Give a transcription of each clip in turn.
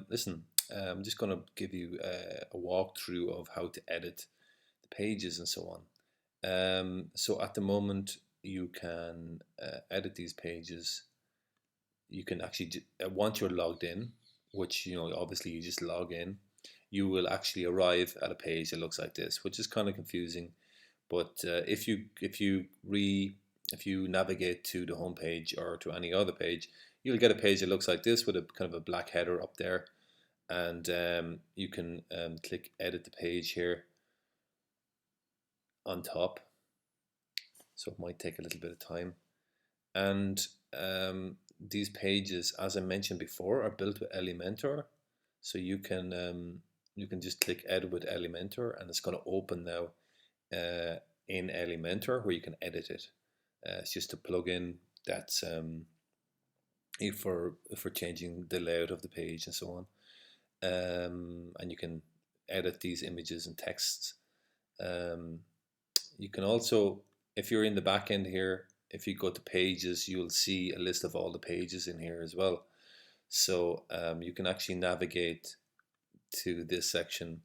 Listen, I'm just going to give you a walkthrough of how to edit the pages and so on. So at the moment, you can edit these pages. You can actually, once you're logged in, which obviously you just log in, you will actually arrive at a page that looks like this, which is kind of confusing. But if you navigate to the home page or to any other page, you'll get a page that looks like this with a kind of a black header up there, and you can click edit the page here on top. So it might take a little bit of time. And these pages, as I mentioned before, are built with Elementor. So you can just click edit with Elementor, and it's going to open now in Elementor where you can edit it. It's just a plugin that's for changing the layout of the page and so on. And you can edit these images and texts. You can also, if you're in the back end here, if you go to pages, you'll see a list of all the pages in here as well. So you can actually navigate to this section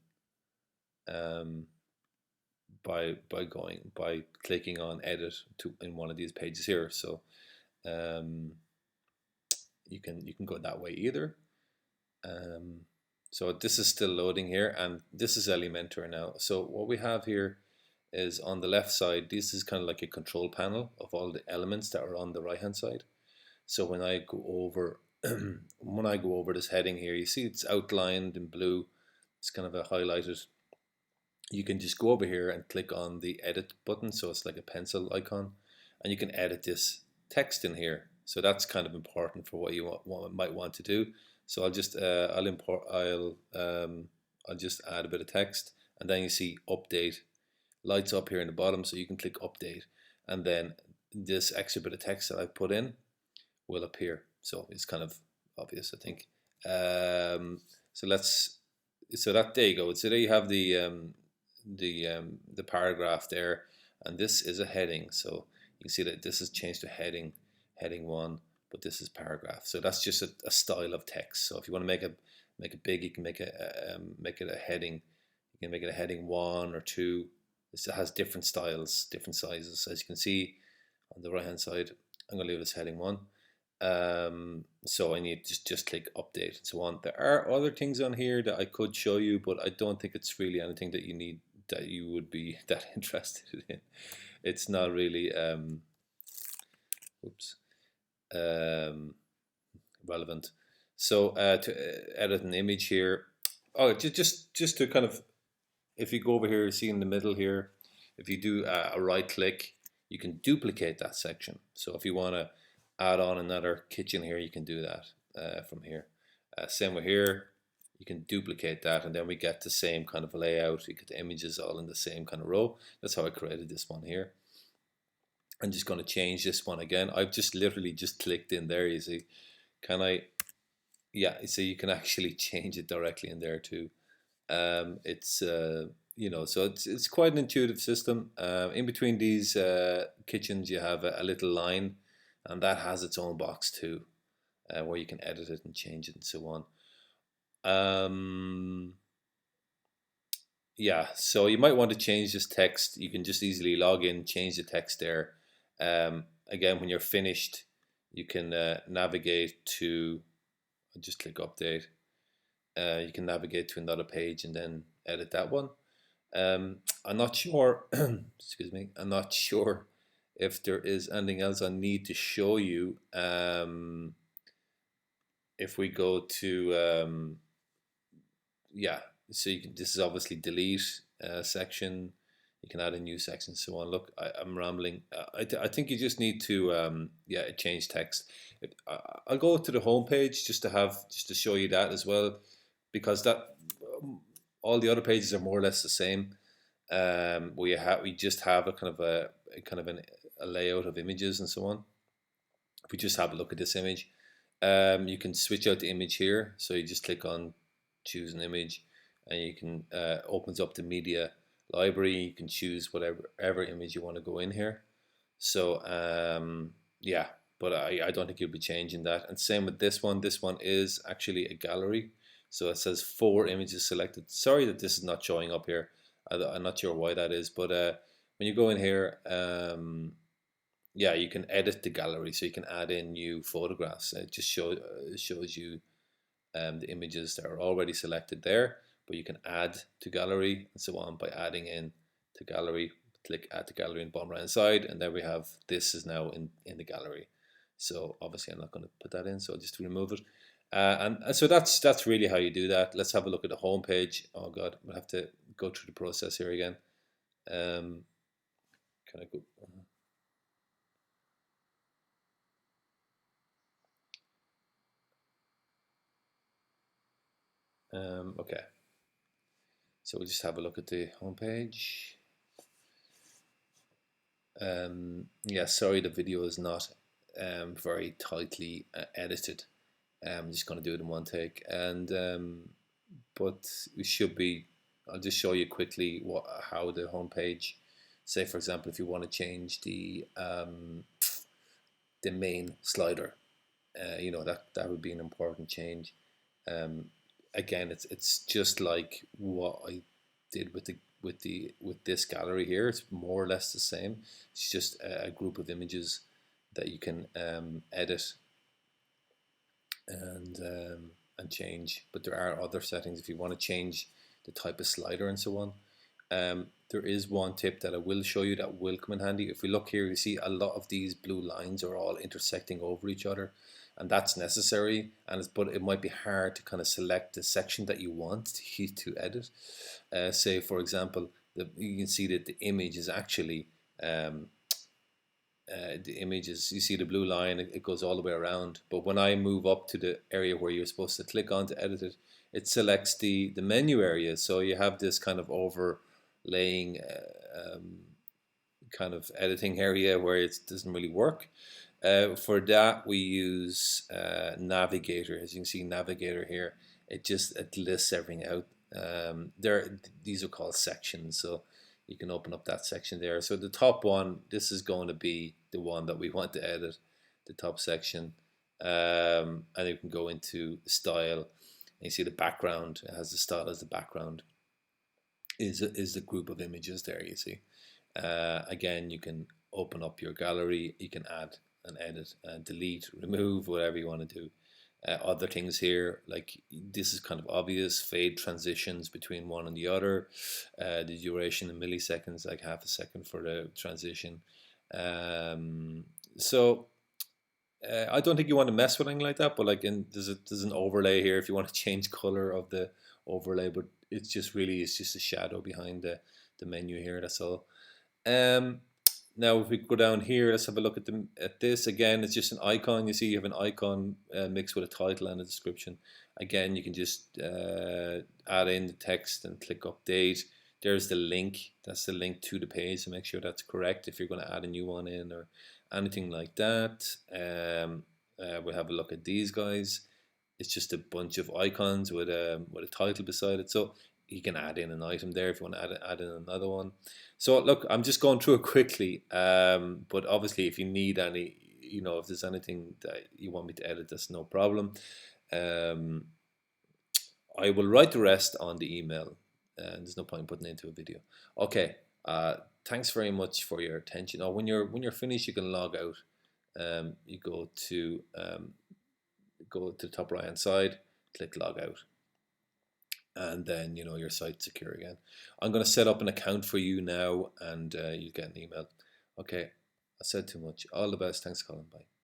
by clicking on edit in one of these pages here. So you can go that way either. So this is still loading here, and this is Elementor now. So what we have here is on the left side, this is kind of like a control panel of all the elements that are on the right hand side. So when I go over this heading here, you see it's outlined in blue. It's kind of a highlighted. You can just go over here and click on the edit button, so it's like a pencil icon, and you can edit this text in here. So that's kind of important for what you might want to do. So I'll just I'll just add a bit of text, and then you see update lights up here in the bottom, so you can click update, and then this extra bit of text that I put in will appear. So it's kind of obvious, I think. So there you go. So there you have the paragraph there, and this is a heading. So you can see that this is changed to heading 1, but this is paragraph. So that's just a style of text. So if you want to make it big, you can make it a heading. You can make it a heading 1 or 2. This has different styles, different sizes. As you can see on the right hand side, I'm going to leave this heading 1. So I need just click update and so on. There are other things on here that I could show you, but I don't think it's really anything that you would be that interested in. It's not really relevant. So to edit an image here, just to kind of, if you go over here, see in the middle here, if you do a right click, you can duplicate that section. So if you want to add on another kitchen here, you can do that from here. Same with here, you can duplicate that, and then we get the same kind of layout. You get the images all in the same kind of row. That's how I created this one here. I'm just going to change this one again. I've just literally just clicked in there. You see, can I? Yeah, so you can actually change it directly in there too. It's so it's quite an intuitive system. In between these kitchens, you have a little line, and that has its own box too, where you can edit it and change it and so on. Yeah, so you might want to change this text. You can just easily log in, change the text there. Again, when you're finished, you can navigate to, just click update. You can navigate to another page and then edit that one. I'm not sure, excuse me, I'm not sure if there is anything else I need to show you. If we go to, yeah, so this is obviously delete section. You can add a new section, so on. Look, I'm rambling. I think you just need to change text. I'll go to the home page just to show you that as well, because that all the other pages are more or less the same. We just have a kind of a layout of images and so on. If we just have a look at this image, you can switch out the image here. So you just click on choose an image, and you can opens up the media library. You can choose whatever image you want to go in here. So yeah, but I don't think you'll be changing that. And same with this one. This one is actually a gallery, so it says 4 images selected. Sorry that this is not showing up here. I'm not sure why that is, but when you go in here, yeah, you can edit the gallery, so you can add in new photographs. It just shows you the images that are already selected there, but you can add to gallery and so on by adding in to gallery. Click add to gallery in the bottom right hand side, and there we have this is now in the gallery. So obviously I'm not going to put that in, so I'll just remove it. And so that's really how you do that. Let's have a look at the home page. Oh god, we'll have to go through the process here again. Can I go? Okay, so we'll just have a look at the home page. Yeah, sorry, the video is not very tightly edited. I'm just going to do it in one take, and but we should be. I'll just show you quickly how the home page. Say, for example, if you want to change the main slider, you know that would be an important change. Um, Again, it's just like what I did with this gallery here. It's more or less the same. It's just a group of images that you can edit and change. But there are other settings if you want to change the type of slider and so on. There is one tip that I will show you that will come in handy. If we look here, you see a lot of these blue lines are all intersecting over each other, and that's necessary. But it might be hard to kind of select the section that you want to edit. Say, for example, you can see that the image is actually you see the blue line, it goes all the way around, but when I move up to the area where you're supposed to click on to edit it, it selects the menu area, so you have this kind of overlaying kind of editing area where it doesn't really work. For that we use Navigator. As you can see, Navigator here, it lists everything out. These are called sections, so you can open up that section there. So the top one, this is going to be the one that we want to edit, the top section. And you can go into style, and you see the background. It has the style as the background. Is the group of images there, you see. Again, you can open up your gallery. You can add and edit and delete, remove, whatever you want to do. Other things here, like this is kind of obvious, fade transitions between one and the other, the duration in milliseconds, like half a second for the transition. So I don't think you want to mess with anything like that, but like there's an overlay here if you want to change color of the overlay, but it's just a shadow behind the menu here, that's all. Now if we go down here, let's have a look at this again. It's just an icon. You see you have an icon mixed with a title and a description. Again, you can just add in the text and click update. There's the link. That's the link to the page, so make sure that's correct if you're going to add a new one in or anything like that. We'll have a look at these guys. It's just a bunch of icons with a title beside it, so you can add in an item there if you want to add in another one. So look, I'm just going through it quickly, but obviously if you need any, if there's anything that you want me to edit, that's no problem. I will write the rest on the email, and there's no point putting it into a video. Okay, thanks very much for your attention. When you're finished, you can log out. You go to the top right hand side, click log out, and then your site's secure again. I'm going to set up an account for you now, and you get an email. Okay, I said too much. All the best. Thanks, Colin. Bye.